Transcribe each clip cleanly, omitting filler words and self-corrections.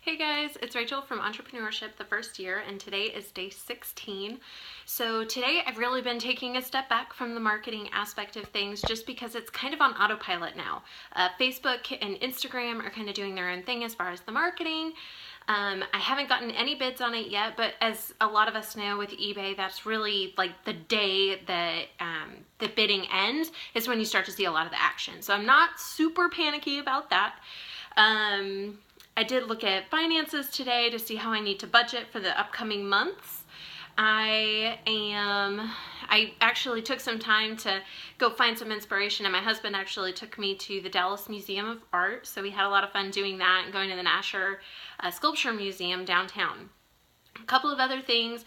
Hey guys, it's Rachel from Entrepreneurship, the first year, and today is day 16. So today I've really been taking a step back from the marketing aspect of things just because it's kind of on autopilot now. Facebook and Instagram are kind of doing their own thing as far as the marketing. I haven't gotten any bids on it yet, but as a lot of us know with eBay, that's really like the day that the bidding ends is when you start to see a lot of the action. So I'm not super panicky about that. I did look at finances today to see how I need to budget for the upcoming months. I actually took some time to go find some inspiration, and my husband actually took me to the Dallas Museum of Art, so we had a lot of fun doing that and going to the Nasher Sculpture Museum downtown. A couple of other things.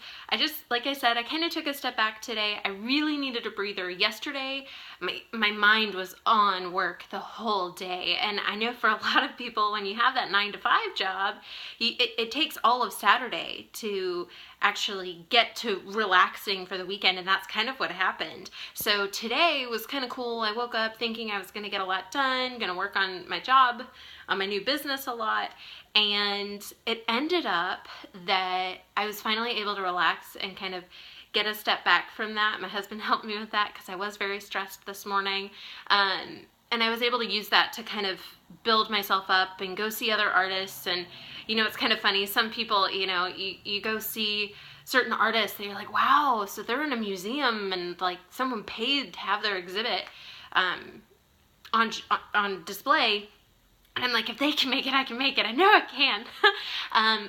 Like I said, I kind of took a step back today. I really needed a breather. Yesterday, my mind was on work the whole day. And I know for a lot of people, when you have that 9-to-5 job, it takes all of Saturday to actually get to relaxing for the weekend. And that's kind of what happened. So today was kind of cool. I woke up thinking I was going to get a lot done, going to work on my job, on my new business a lot. And it ended up that I was finally able to relax and kind of get a step back from that. My husband helped me with that because I was very stressed this morning. And I was able to use that to kind of build myself up and go see other artists. And, you know, it's kind of funny. Some people, you know, you go see certain artists and you're like, wow, so they're in a museum and like someone paid to have their exhibit on display. And I'm like, if they can make it, I can make it. I know I can.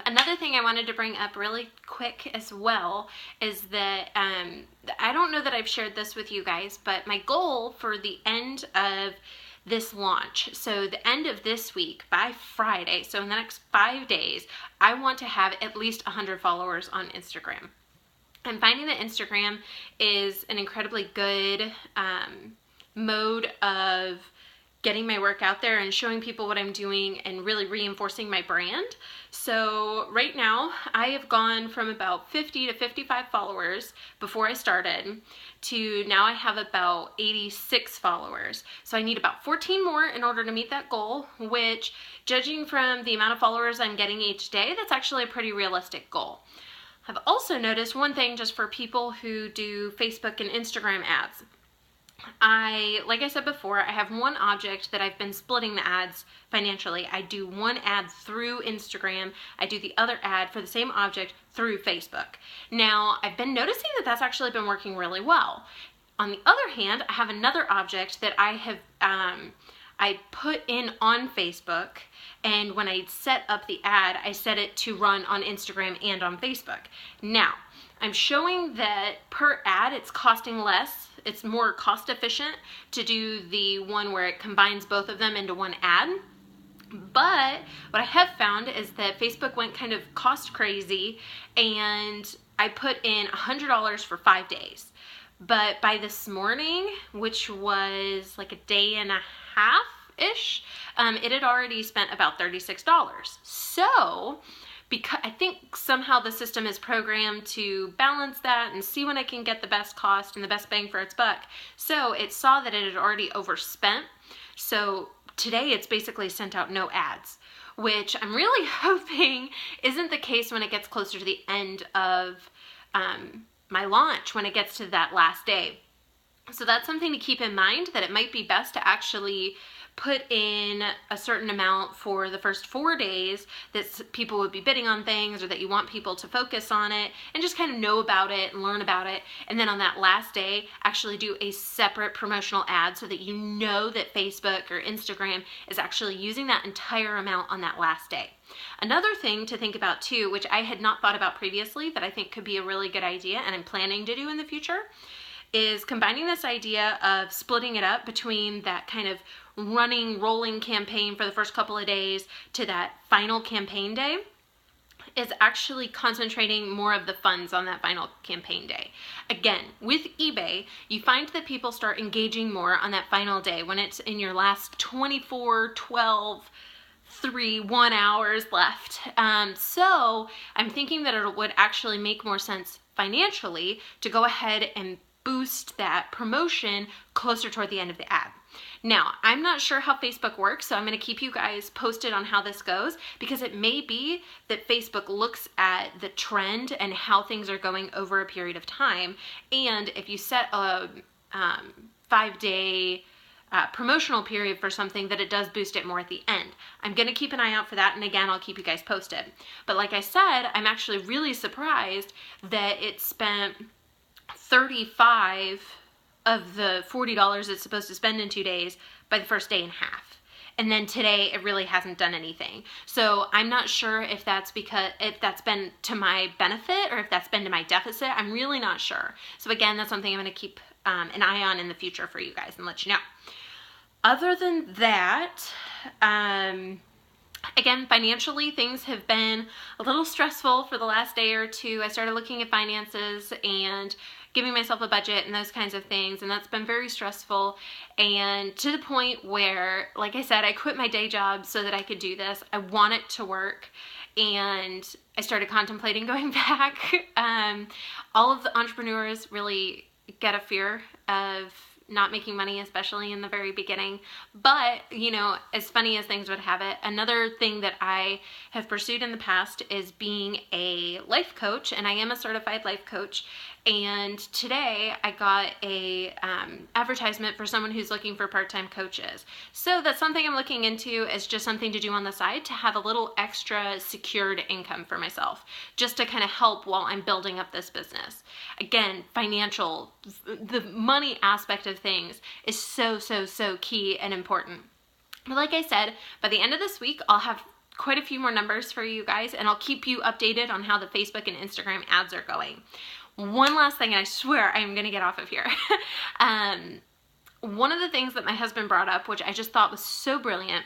Another thing I wanted to bring up really quick as well is that I don't know that I've shared this with you guys, but my goal for the end of this launch, so the end of this week by Friday, so in the next 5 days, I want to have at least 100 followers on Instagram. I'm finding that Instagram is an incredibly good mode of getting my work out there and showing people what I'm doing and really reinforcing my brand. So right now I have gone from about 50 to 55 followers before I started to now I have about 86 followers. So I need about 14 more in order to meet that goal, which, judging from the amount of followers I'm getting each day, that's actually a pretty realistic goal. I've also noticed one thing just for people who do Facebook and Instagram ads. Like I said before, I have one object that I've been splitting the ads financially. I do one ad through Instagram. I do the other ad for the same object through Facebook. Now, I've been noticing that that's actually been working really well. On the other hand, I have another object that I have I put in on Facebook, and when I set up the ad, I set it to run on Instagram and on Facebook. Now, I'm showing that per ad, it's costing less. It's more cost efficient to do the one where it combines both of them into one ad. But what I have found is that Facebook went kind of cost crazy, and I put in $100 for 5 days. But by this morning, which was like a day and a half-ish, it had already spent about $36. So, because I think somehow the system is programmed to balance that and see when I can get the best cost and the best bang for its buck. So it saw that it had already overspent. So today it's basically sent out no ads, which I'm really hoping isn't the case when it gets closer to the end of my launch, when it gets to that last day. So that's something to keep in mind, that it might be best to actually put in a certain amount for the first 4 days that people would be bidding on things, or that you want people to focus on it and just kind of know about it and learn about it. And then on that last day, actually do a separate promotional ad so that you know that Facebook or Instagram is actually using that entire amount on that last day. Another thing to think about too, which I had not thought about previously, that I think could be a really good idea and I'm planning to do in the future, is combining this idea of splitting it up between that kind of rolling campaign for the first couple of days to that final campaign day, is actually concentrating more of the funds on that final campaign day. Again, with eBay, you find that people start engaging more on that final day when it's in your last 24, 12, 3, 1 hours left. So I'm thinking that it would actually make more sense financially to go ahead and boost that promotion closer toward the end of the ad. Now, I'm not sure how Facebook works, so I'm going to keep you guys posted on how this goes, because it may be that Facebook looks at the trend and how things are going over a period of time, and if you set a 5-day promotional period for something, that it does boost it more at the end. I'm going to keep an eye out for that, and again, I'll keep you guys posted. But like I said, I'm actually really surprised that it spent 35 of the $40 it's supposed to spend in 2 days by the first day and a half. And then today it really hasn't done anything. So I'm not sure if that's been to my benefit or if that's been to my deficit. I'm really not sure. So again, that's something I'm going to keep an eye on in the future for you guys and let you know. Other than that, again, financially, things have been a little stressful for the last day or two. I started looking at finances and giving myself a budget and those kinds of things, and that's been very stressful, and to the point where, like I said, I quit my day job so that I could do this. I want it to work, and I started contemplating going back. All of the entrepreneurs really get a fear of not making money, especially in the very beginning. But, you know, as funny as things would have it, another thing that I have pursued in the past is being a life coach, and I am a certified life coach. And today I got a advertisement for someone who's looking for part-time coaches. So that's something I'm looking into, as just something to do on the side to have a little extra secured income for myself, just to kind of help while I'm building up this business. Again, financial, the money aspect of things is so key and important. But like I said, by the end of this week, I'll have quite a few more numbers for you guys, and I'll keep you updated on how the Facebook and Instagram ads are going. One last thing, and I swear I'm going to get off of here. One of the things that my husband brought up, which I just thought was so brilliant,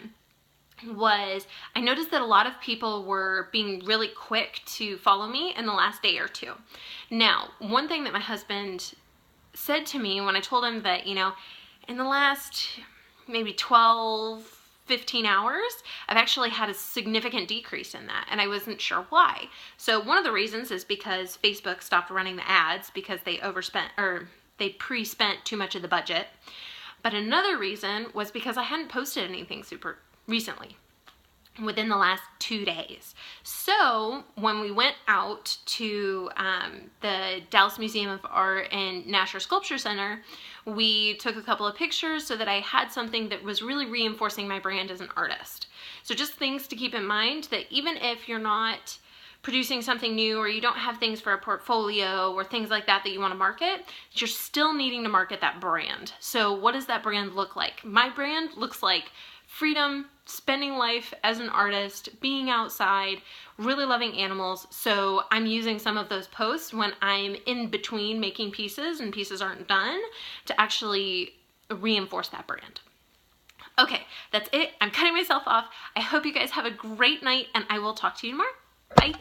was I noticed that a lot of people were being really quick to follow me in the last day or two. Now, one thing that my husband said to me when I told him that, you know, in the last maybe 15 hours, I've actually had a significant decrease in that, and I wasn't sure why. So one of the reasons is because Facebook stopped running the ads because they overspent, or they pre-spent too much of the budget. But another reason was because I hadn't posted anything super recently within the last 2 days. So when we went out to the Dallas Museum of Art and Nasher Sculpture Center, we took a couple of pictures so that I had something that was really reinforcing my brand as an artist. So just things to keep in mind, that even if you're not producing something new, or you don't have things for a portfolio or things like that that you want to market, you're still needing to market that brand. So what does that brand look like? My brand looks like freedom, spending life as an artist, being outside, really loving animals. So I'm using some of those posts when I'm in between making pieces and pieces aren't done to actually reinforce that brand. Okay, that's it. I'm cutting myself off. I hope you guys have a great night, and I will talk to you tomorrow. Bye.